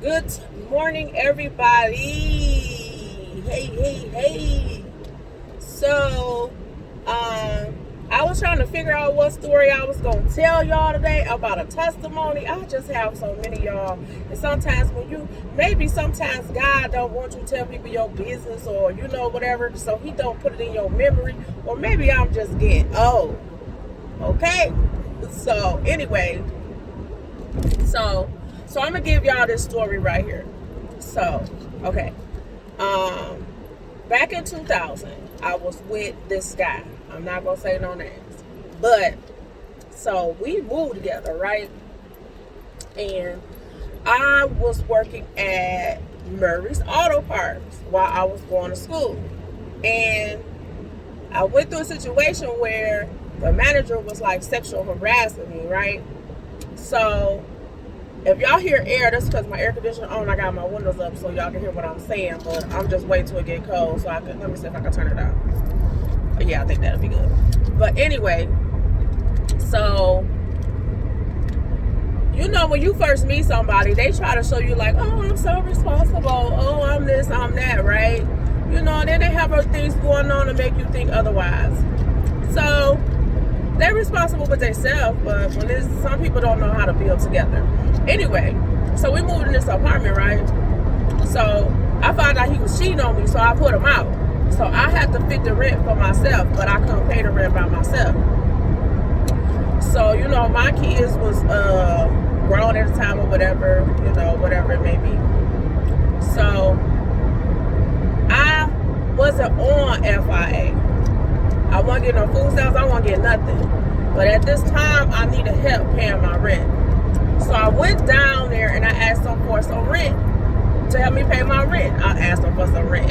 Good morning, everybody. Hey. So, I was trying to figure out what story I was going to tell y'all today about a testimony. I just have so many, y'all. And sometimes sometimes God don't want you to tell people your business or, whatever. So he don't put it in your memory. Or maybe I'm just getting old. Okay? So, anyway. So I'm gonna give y'all this story right here. So, okay. Back in 2000, I was with this guy. I'm not gonna say no names. But so we moved together, right? And I was working at Murray's Auto Parts while I was going to school. And I went through a situation where the manager was like sexual harassing me, right? So if y'all hear air, that's because my air conditioner on. I got my windows up so y'all can hear what I'm saying, but I'm just waiting till it get cold so let me see if I can turn it down. Yeah, I think that'll be good. But anyway, so when you first meet somebody, they try to show you like, oh, I'm so responsible. Oh, I'm this, I'm that, right? And then they have other things going on to make you think otherwise. So they're responsible with themselves, but some people don't know how to build together. Anyway, so we moved in this apartment, right? So I found out he was cheating on me, so I put him out. So I had to fit the rent for myself, but I couldn't pay the rent by myself. So, my kids was grown at the time or whatever, whatever it may be. So I wasn't on FIA. I wasn't getting no food stamps, I wasn't getting nothing. But at this time, I needed help paying my rent. So I went down there and I asked them for some rent to help me pay my rent. I asked them for some rent.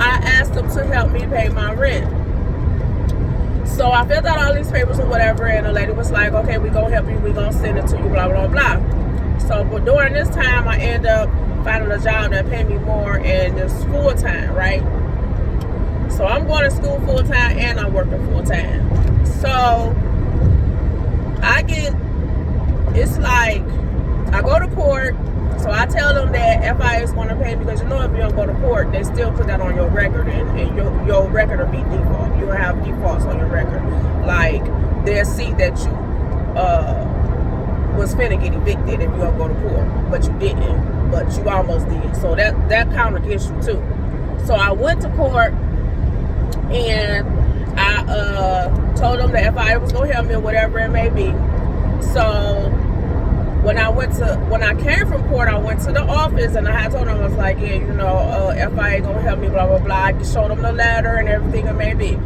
I asked them to help me pay my rent. So I filled out all these papers or whatever, and the lady was like, okay, we're going to help you, we're going to send it to you, blah, blah, blah. So but during this time, I ended up finding a job that paid me more, and it's full-time, right? So I'm going to school full-time and I'm working full-time. So it's like, I go to court, so I tell them that FIA is going to pay me because if you don't go to court, they still put that on your record, and your record will be default. You'll have defaults on your record. Like, they'll see that you was finna get evicted if you don't go to court, but you didn't, but you almost did. So that count against you too. So I went to court, and I told them that FIA was going to help me or whatever it may be. So when I came from court, I went to the office and I had told them, I was like, yeah, FIA going to help me, blah, blah, blah. I showed them the letter and everything it may be.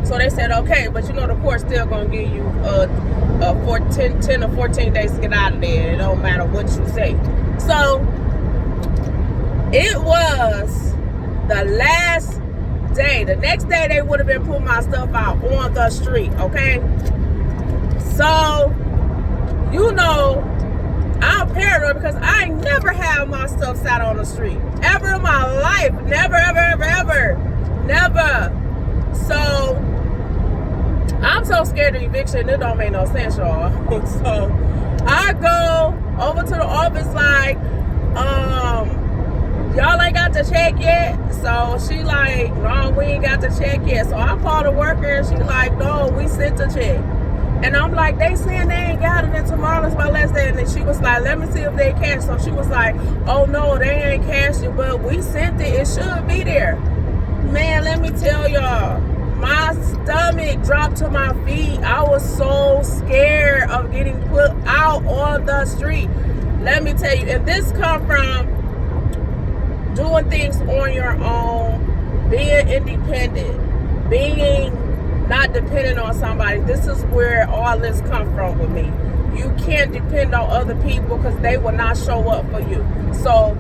So they said, okay, but the court's still going to give you 10 or 14 days to get out of there. It don't matter what you say. So it was the last day. The next day they would have been putting my stuff out on the street, okay? So, I'm paranoid because I never have my stuff sat on the street. Ever in my life. Never, ever. Never. So, I'm so scared of eviction, it don't make no sense, y'all. So, I go over to the office like, y'all ain't got the check yet? So she like, no, we ain't got the check yet. So I called the worker and she like, no, we sent the check. And I'm like, they saying they ain't got it, and tomorrow's my last day. And then she was like, let me see if they cash. So she was like, oh no, they ain't cashed it, but we sent it. It should be there. Man, let me tell y'all, my stomach dropped to my feet. I was so scared of getting put out on the street. Let me tell you, and this come from doing things on your own, being independent, being not dependent on somebody. This is where all this come from with me. You can't depend on other people because they will not show up for you. So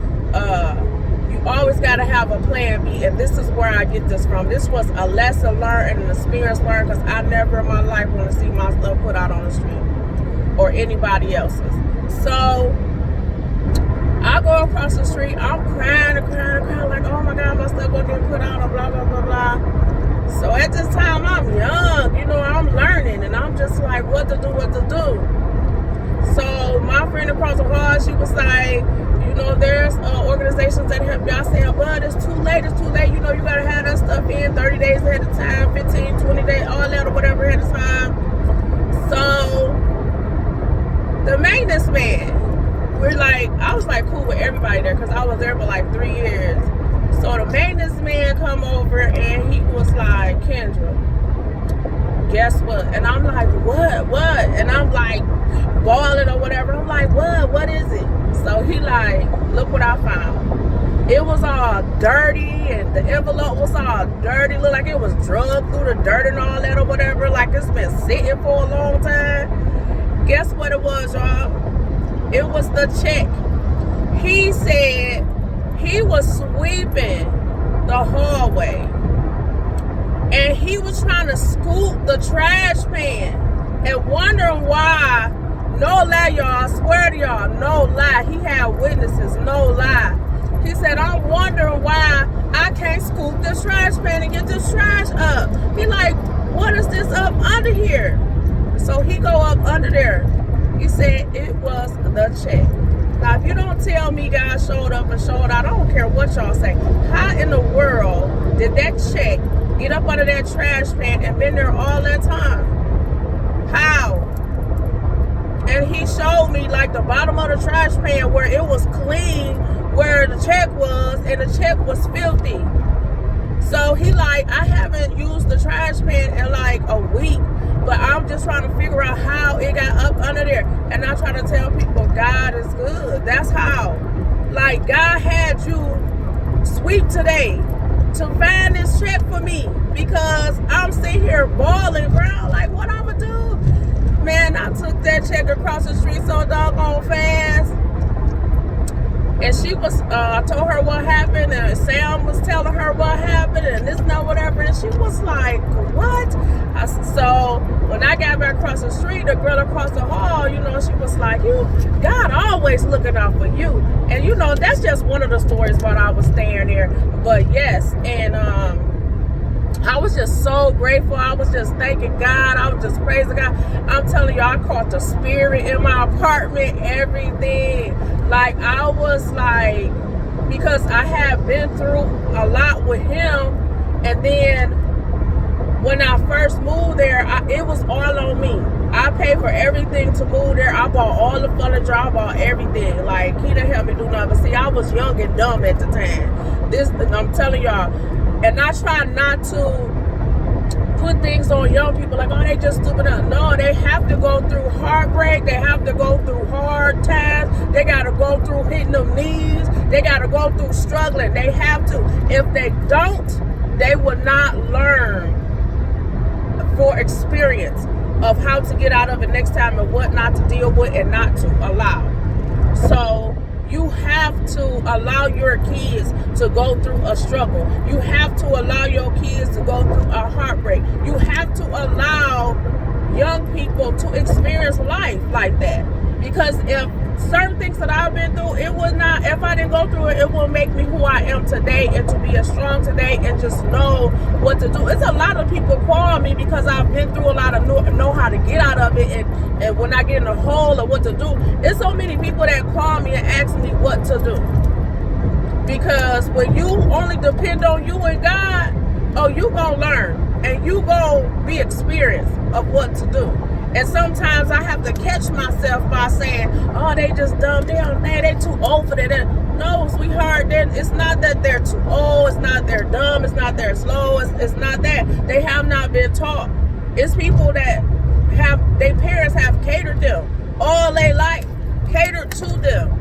you always got to have a plan B, and this is where I get this from. This was a lesson learned and an experience learned because I never in my life want to see my stuff put out on the street or anybody else's. So I go across the street, I'm crying, like, oh my God, my stuff gonna get put out, and blah, blah, blah, blah. So at this time, I'm young, I'm learning, and I'm just like, what to do. So my friend across the hall, she was like, there's organizations that help y'all saying, but it's too late, you gotta have that stuff in 30 days ahead of time, 15, 20 days, all that or whatever ahead of time. So the maintenance man, I was like cool with everybody there because I was there for like 3 years. So the maintenance man come over and he was like, Kendra, guess what? And I'm like, what? And I'm like bawling or whatever. I'm like, what is it? So he like, look what I found. It was all dirty and the envelope was all dirty. Looked like it was drugged through the dirt and all that or whatever. Like it's been sitting for a long time. Guess what it was, y'all? It was the check. He said he was sweeping the hallway and he was trying to scoop the trash can and wondering why. No lie, y'all. I swear to y'all, no lie. He had witnesses, no lie. He said, I'm wondering why I can't scoop this trash can and get this trash up. He like, what is this up under here? So he go up under there. He said it was the check. Now, if you don't tell me God showed up and showed out, I don't care what y'all say. How in the world did that check get up under that trash can and been there all that time? How? And he showed me like the bottom of the trash can where it was clean, where the check was, and the check was filthy. So he like, I haven't used the trash can in like a week, but I'm just trying to figure out how it got up under there. And I try to tell people, God is good. That's how. Like, God had you sweep today to find this check for me because I'm sitting here bawling around like, what I'm going to do? Man, I took that check across the street so doggone fast. And she was, I told her what happened, and Sam was telling her what happened, and this, not whatever, and she was like, what? So when I got back across the street, the girl across the hall, she was like, God always looking out for you. And that's just one of the stories while I was staying there. But yes, and I was just so grateful. I was just thanking God. I was just praising God. I'm telling you, I caught the spirit in my apartment, everything. Like, I was like, because I had been through a lot with him. And then when I first moved there, it was all on me. I paid for everything to move there. I bought all the furniture. I bought everything. Like, he didn't help me do nothing. But see, I was young and dumb at the time. I'm telling y'all. And I try not to put things on young people like, oh, they just stupid. No, they have to go through heartbreak. They have to go through hard times. They got to go through hitting them knees. They got to go through struggling. They have to. If they don't, they will not learn for experience of how to get out of it next time and what not to deal with and not to allow. So you have to allow your kids to go through a struggle. You have to allow your kids to go through a heartbreak. You have to allow young people to experience life like that. Because if certain things that I've been through, it would not, if I didn't go through it, it will make me who I am today and to be as strong today and just know what to do. It's a lot of people call me because I've been through a lot of know how to get out of it and when I get in a hole or what to do. There's so many people that call me and ask me what to do. Because when you only depend on you and God, oh, you gonna learn and you gonna be experienced of what to do. And sometimes I have to catch myself by saying, oh, they just dumb down. They too old for that. No, sweetheart, it's not that they're too old. It's not they're dumb. It's not they're slow. It's not that. They have not been taught. It's people that their parents have catered them all their life, catered to them.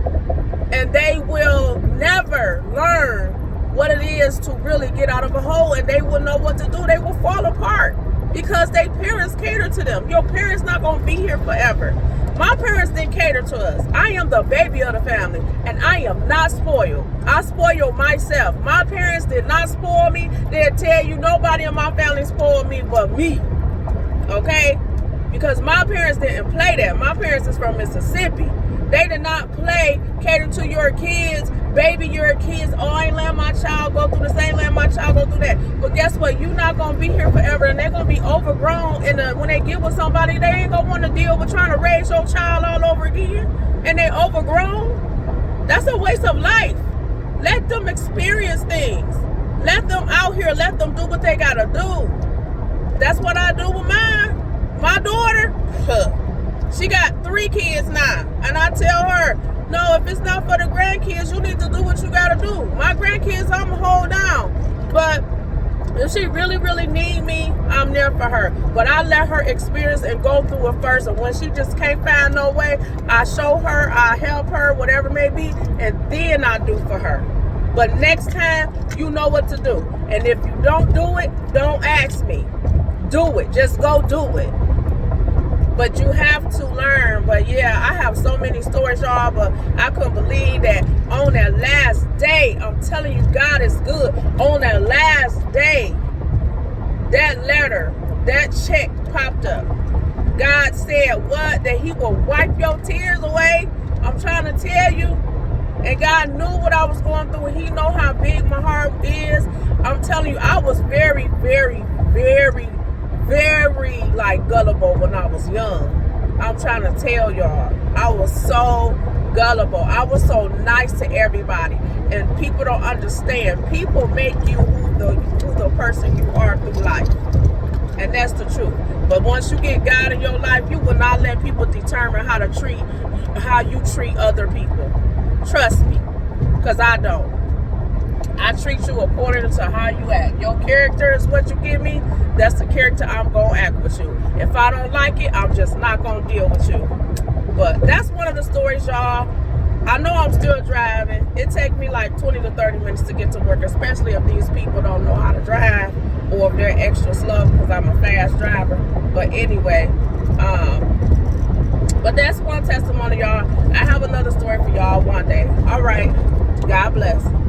And they will never learn what it is to really get out of a hole. And they will know what to do. They will fall apart. Because their parents cater to them. Your parents not going to be here forever. My parents didn't cater to us. I am the baby of the family. And I am not spoiled. I spoil myself. My parents did not spoil me. They'll tell you nobody in my family spoiled me but me. Okay? Because my parents didn't play that. My parents is from Mississippi. They did not play cater to your kids. Baby, your kids, oh, I ain't letting my child go through this, I ain't letting my child go through that. But guess what? You're not going to be here forever, and they're going to be overgrown. And when they get with somebody, they ain't going to want to deal with trying to raise your child all over again. And they overgrown. That's a waste of life. Let them experience things. Let them out here. Let them do what they gotta do. That's what I do with mine. My daughter, she got 3 kids now. And I tell her, no, if it's not for the grandkids, you need to do what you gotta do. My grandkids, I'm gonna hold down. But if she really, really need me, I'm there for her. But I let her experience and go through it first. And when she just can't find no way, I show her, I help her, whatever it may be, and then I do for her. But next time, you know what to do. And if you don't do it, don't ask me. Do it. Just go do it. But you have to learn. But yeah, I have so many stories, y'all, but I couldn't believe that on that last day, I'm telling you, God is good. On that last day, that letter, that check popped up. God said what? That he will wipe your tears away. I'm trying to tell you. And God knew what I was going through, and he know how big my heart is. I'm telling you, I was very, very, very, very like gullible when I was young. I'm trying to tell y'all, I was so gullible. I was so nice to everybody, and people don't understand. People make you who the person you are through life, and that's the truth. But once you get God in your life, you will not let people determine how you treat other people. Trust me, because I don't. I treat you according to how you act. Your character is what you give me. That's the character I'm going to act with you. If I don't like it, I'm just not going to deal with you. But that's one of the stories, y'all. I know I'm still driving. It takes me like 20 to 30 minutes to get to work, especially if these people don't know how to drive or if they're extra slow, because I'm a fast driver. But anyway, but that's one testimony, y'all. I have another story for y'all one day. All right. God bless.